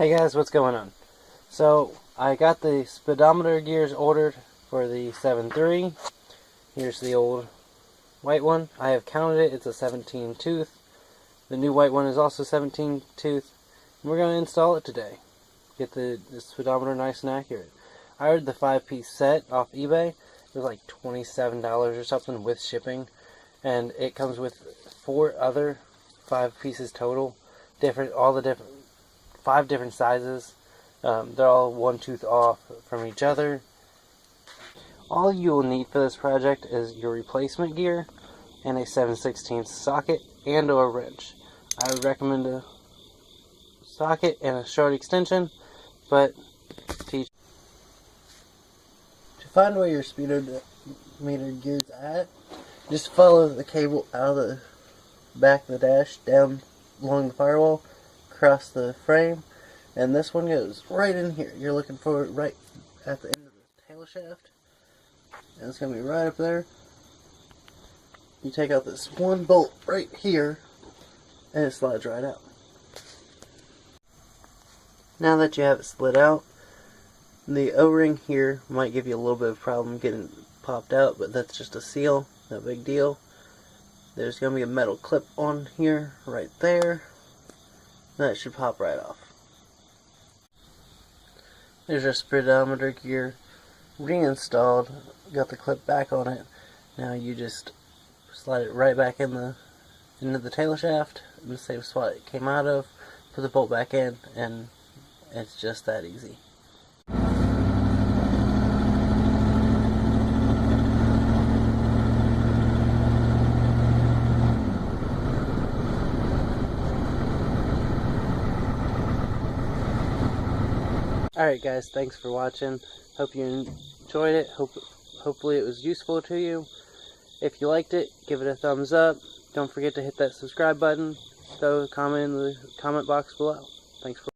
Hey guys, what's going on? So I got the speedometer gears ordered for the 7.3. Here's the old white one. I have counted it. It's a 17 tooth. The new white one is also 17 tooth. And we're going to install it today. Get the speedometer nice and accurate. I ordered the 5-piece set off eBay. It was like $27 or something with shipping. And it comes with 4 other 5 pieces total. All the 5 different sizes. They're all 1 tooth off from each other. All you will need for this project is your replacement gear and a 7/16 socket and or wrench. I would recommend a socket and a short extension, but to find where your speedometer gear's at, just follow the cable out of the back of the dash down along the firewall, across the frame, and this one goes right in here. You're looking for it right at the end of the tail shaft, and it's going to be right up there. You take out this one bolt right here, and it slides right out. Now that you have it slid out, the O-ring here might give you a little bit of problem getting popped out, but that's just a seal, no big deal. There's going to be a metal clip on here, right there. That should pop right off. There's your speedometer gear reinstalled. Got the clip back on it. Now you just slide it right back into the tail shaft in the same spot it came out of. Put the bolt back in, and it's just that easy. Alright guys, thanks for watching. Hope you enjoyed it. Hopefully it was useful to you. If you liked it, give it a thumbs up. Don't forget to hit that subscribe button. Throw a comment in the comment box below. Thanks for